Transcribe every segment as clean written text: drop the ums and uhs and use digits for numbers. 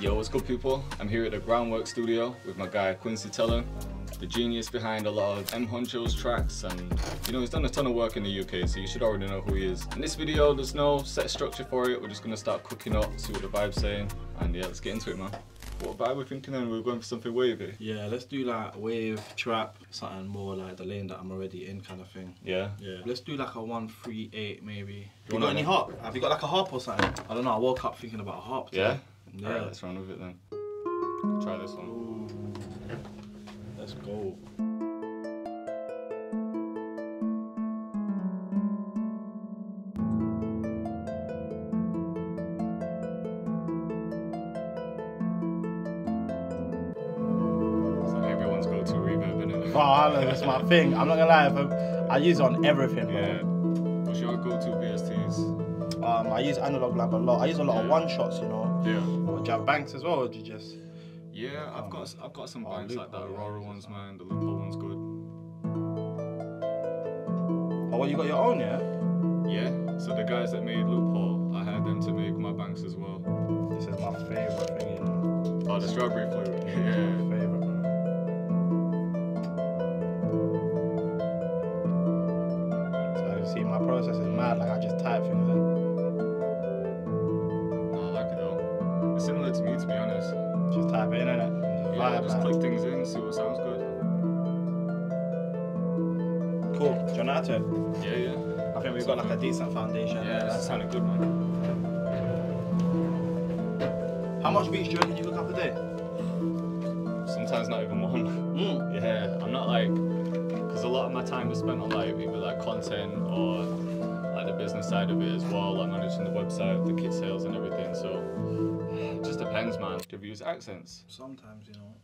Yo, what's good people? I'm here at the Groundworks studio with my guy Quincy Tellem, the genius behind a lot of M Huncho's tracks, and you know, he's done a ton of work in the UK, so you should already know who he is. In this video, there's no set structure for it. We're just gonna start cooking up, see what the vibe's saying, and yeah, let's get into it, man. What vibe we thinking then? We're going for something wavy? Yeah, let's do like wave trap, something more like the lane that I'm already in kind of thing. Yeah? Yeah. Let's do like a 1-3-8 maybe. You got any harp? Have you got like a harp or something? I don't know, I woke up thinking about a harp today. Yeah? Alright, let's run with it then. Try this one. Ooh. Let's go. Oh, that's my thing. I'm not gonna lie, I use it on everything, bro. Yeah. What's your go-to VSTs? I use analog lab a lot. I use a lot of one shots, you know. Yeah. Do you have banks as well, or do you just? Yeah, I've got some banks like the Aurora ones, man. The loophole one's good. Oh, well, you got your own, yeah? Yeah. So the guys that made Loophole, I had them to make my banks as well. This is my favorite thing, you know. Oh, the strawberry flavor. Yeah. My favorite, bro. See, my process is mad, like I just type things in. No, I like it though. It's similar to me, to be honest. Just type it in, innit? Yeah, just click things in, see what sounds good. Cool. Do you know how to? Yeah, yeah. I think we've got like a decent foundation. Yeah, that sounded good, man. How much beats do you reckon you cook up a day? Sometimes not even one. Yeah, I'm not like... Because a lot of my time is spent on like either like content or like the business side of it as well, like managing the website, the kit sales and everything, so it just depends, man. Do you use accents? Sometimes, you know.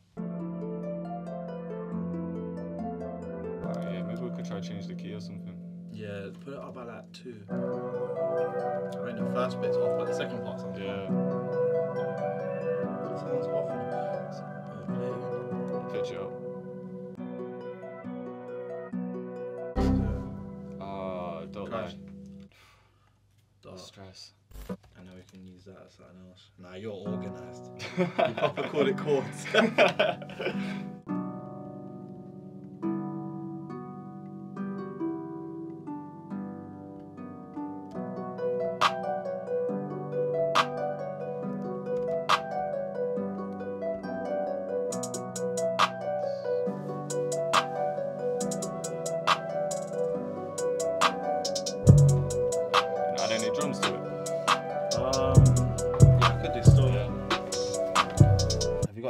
Alright, yeah, maybe we could try to change the key or something. Yeah, put it up by like 2. I mean the first bit's off, but the second part's on. Yeah. That sounds off. Pitch it up. Stress. I know we can use that as something else. Nah, you're organised. You proper call it chords.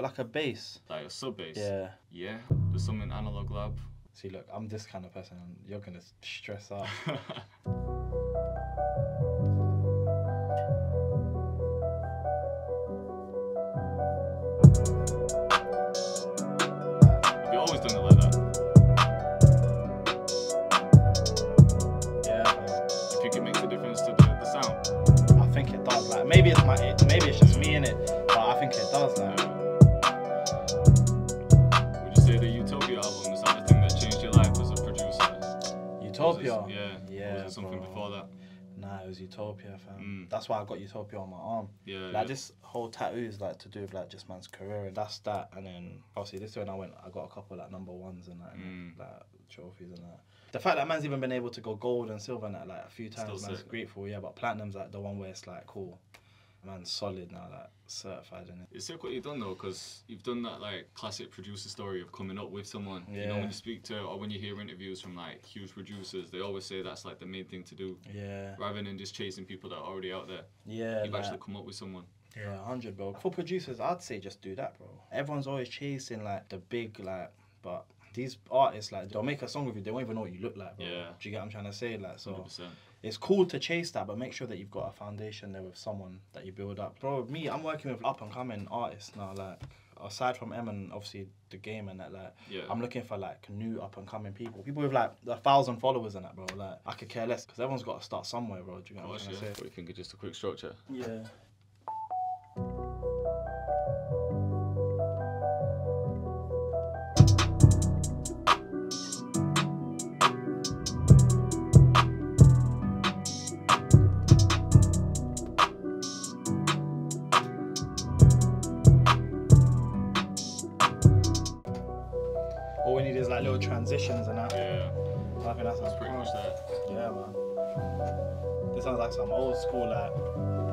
Like a bass, like a sub bass. Yeah, there's some in analog lab. See, look, I'm this kind of person and you're gonna stress out. Have you always done it like that? Yeah. You think it makes a difference to the sound? I think it does. Like maybe it's just me in it, but I think it does. Like. Utopia? Yeah. Or was it something before that? Nah, it was Utopia, fam. That's why I got Utopia on my arm. Yeah. Like this whole tattoo is like to do with like just man's career, and that's that. And then obviously this when I got a couple like #1s and like trophies and that. The fact that man's even been able to go gold and silver and that like a few times, man's grateful. Yeah, but platinum's like the one where it's like cool. Man's solid now, like certified in it. It's sick what you've done though, because you've done that like classic producer story of coming up with someone. Yeah. You know, when you speak to or when you hear interviews from like huge producers, they always say that's like the main thing to do. Yeah. Rather than just chasing people that are already out there. Yeah. You've actually come up with someone. Yeah, 100, bro. For producers, I'd say just do that, bro. Everyone's always chasing like the big like, but these artists like they'll make a song with you, they won't even know what you look like, bro. Yeah. Do you get what I'm trying to say? Like so. 100%. It's cool to chase that, but make sure that you've got a foundation there with someone that you build up. Bro, me, I'm working with up and coming artists now. Like, aside from M and obviously the game and that, like, I'm looking for like new up and coming people. People with like 1,000 followers and that, bro. Like, I could care less because everyone's got to start somewhere, bro. Do you get what I'm trying to say? What do you think of just a quick structure? Yeah. like little transitions and that. Yeah. I think that's pretty much that. Yeah, man. This sounds like some old school like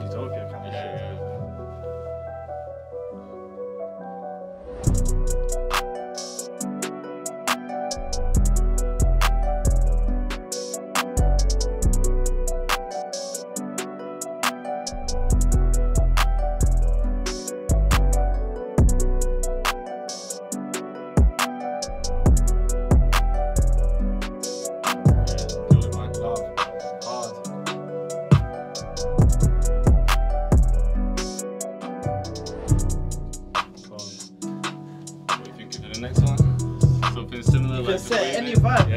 utopia kind of shit. Yeah.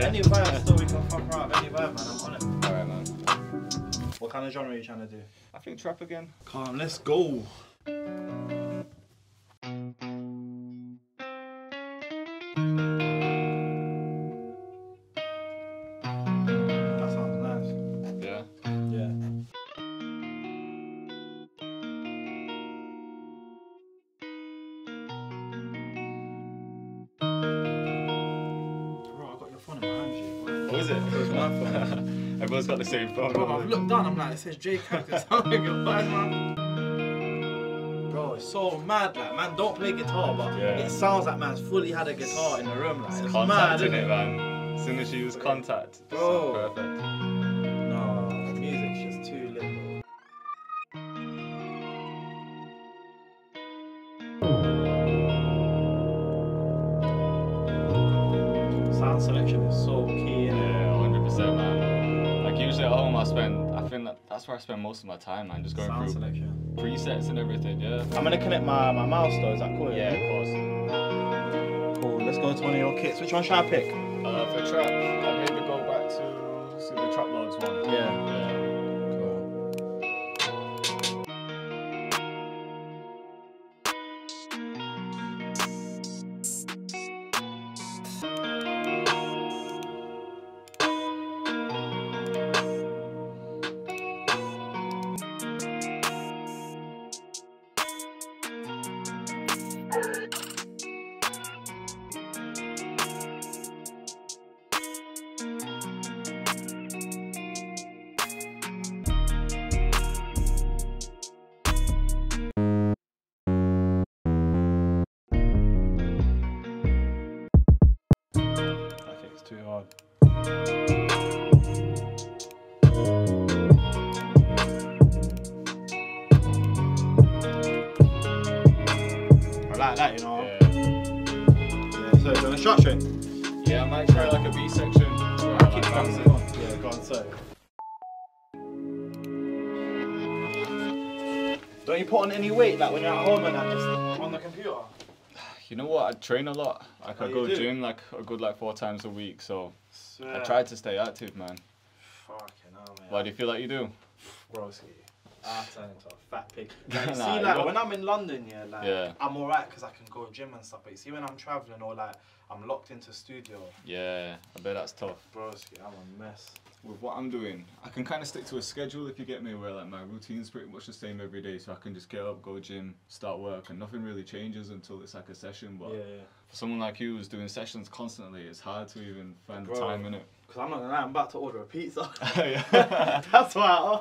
Any vibe still we can fuck around, any vibe, man, I'm on it. Alright, man. What kind of genre are you trying to do? I think trap again. Calm, let's go. That sounds nice. Yeah? Yeah. What is it? It was my phone. Everyone's got the same phone. Bro, I've looked down, I'm like, it says J Cactus. I'm like, man. Bro, it's so mad, like, man, don't play guitar, but it sounds like man's fully had a guitar in the room, like, it's mad, isn't it, man? As soon as you use contact, bro. Perfect. No, the music's just too lit, bro. Sound selection is so key, yeah, 100%, man. Like usually at home, I think that's where I spend most of my time, man. Just going sound through selection. presets and everything. Yeah. I'm gonna connect my mouse though. Is that cool? Yeah, of course. Cool. Let's go to one of your kits. Which one should I pick? For trap, I'd maybe go back to see the trap loads one. Yeah. Too hard. I like that, you know. Yeah. So, do you want to structure it? Yeah, I might try like a B section. I'll keep dancing. Yeah, go on, so. Don't you put on any weight, like when you're at home and that, just on the computer? You know what? I train a lot. Like I go gym like a good 4 times a week, so I try to stay active, man. Fucking hell, man. Why do you feel like you do? Broski, I turn into a fat pig. Like, you see, like when I'm in London, I'm alright because I can go gym and stuff. But you see, when I'm traveling or like I'm locked into studio. Yeah, I bet that's tough. Broski, I'm a mess. With what I'm doing, I can kind of stick to a schedule if you get me, where like my routine's pretty much the same every day, so I can just get up, go gym, start work, and nothing really changes until it's like a session. But for someone like you who's doing sessions constantly, it's hard to even find the time in it. Because I'm not gonna lie, I'm about to order a pizza. Yeah. That's why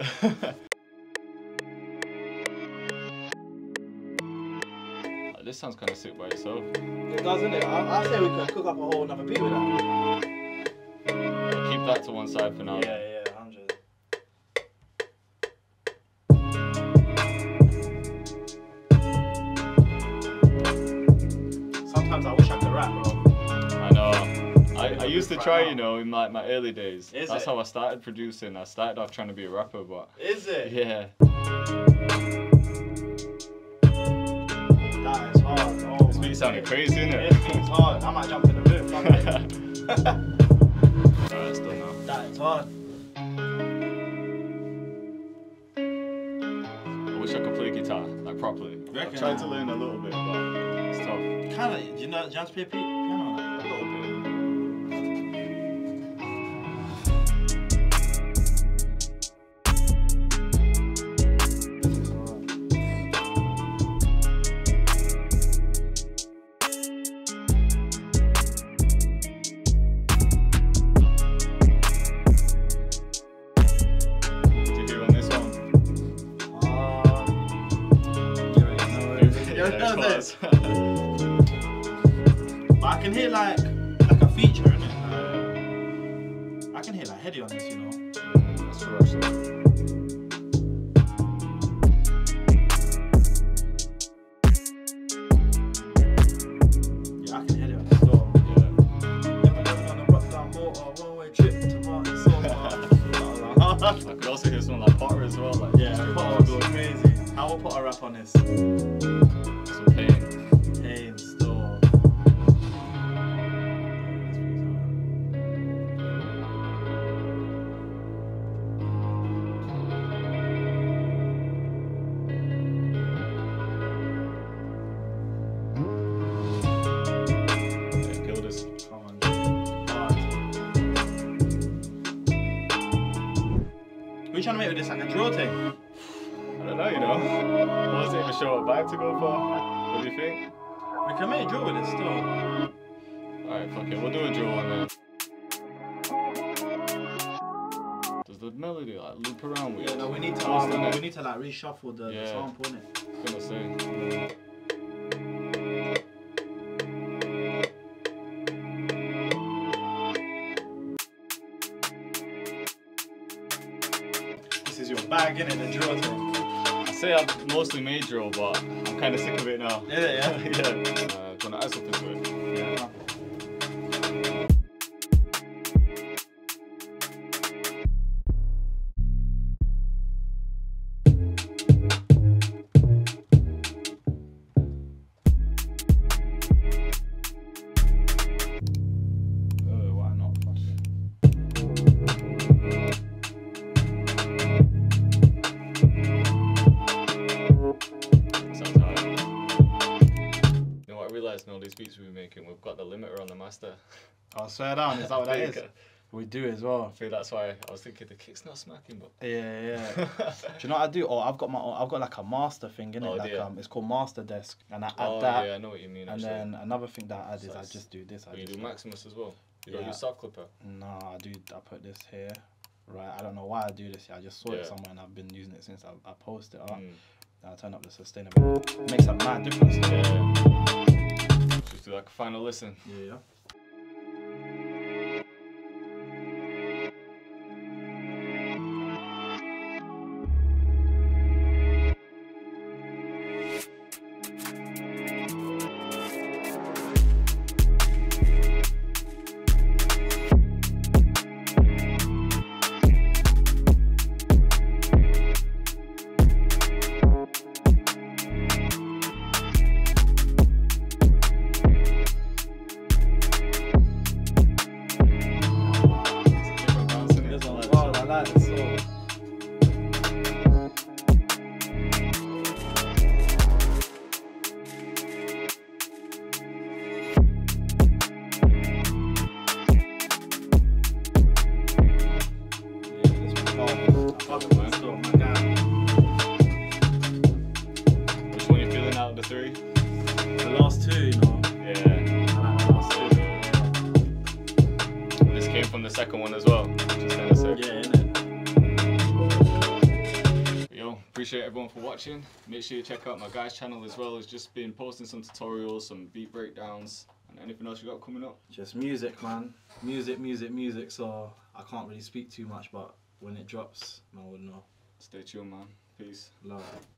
This sounds kind of sick by itself. It does, innit? I say we could cook up a whole another beat with that. Keep that to one side for now. Yeah, 100. Sometimes I wish I could rap, bro. I know. I used to try, you know, in my early days. That's how I started producing. I started off trying to be a rapper, but... Is it? Yeah. That is hard. Oh, this beat sounded crazy, innit? This beat's hard. I might jump in the booth. Alright, it's done now. That is hard. I wish I could play guitar, like properly. I tried to learn a little bit, but it's tough. Kinda, do you know how to play piano? A little bit. Yeah, of course. But I can hear like a feature in it. I can hear like heady on this, you know. That's true actually. Yeah, I can hear it on this door. Yeah. Never going on a rock down motor, one-way trip to Martin Silver. I could also hear something like Potter as well. Like, yeah, Potter would go crazy. How will Potter rap on this? Some pain. Pain, store. What are you trying to make with this, like a drill thing? I don't know, you know. I wasn't even sure what bag to go for. What do you think? We can make a drill with it still. Alright, fuck it, we'll do a drill one then. Does the melody like loop around with it? Yeah, no, we need to like reshuffle the sample, innit? I was gonna say. This is your bag, innit, the drill thing. I say I've mostly made drill, but I'm kind of sick of it now. Yeah. Yeah. Do you want to add something to it? Yeah. Why not? All these beats we're making, we've got the limiter on the master. Oh, swear down, is that what that is? We do as well. I feel that's why I was thinking the kick's not smacking, but yeah. Do you know what I do? Oh, I've got like a master thing in it. Like it's called Master Desk, and I add that. Yeah, I know what you mean. And actually. then another thing that I add is I just do this. You do Maximus as well. You don't use soft clipper. No, I put this here. Right, I don't know why I do this. I just saw it somewhere and I've been using it since I posted it up. I turn up the sustainability. Makes a mad difference. Yeah. Just do like a final listen. Yeah. The three? The last two, you know. Yeah. I like the last two. This came from the second one as well. Just kind of sick. Yeah, innit? Yo, appreciate everyone for watching. Make sure you check out my guy's channel as well. He's just been posting some tutorials, some beat breakdowns, and anything else you got coming up. Just music, man. Music. So I can't really speak too much, but when it drops, man would know. Stay tuned, man. Peace. Love.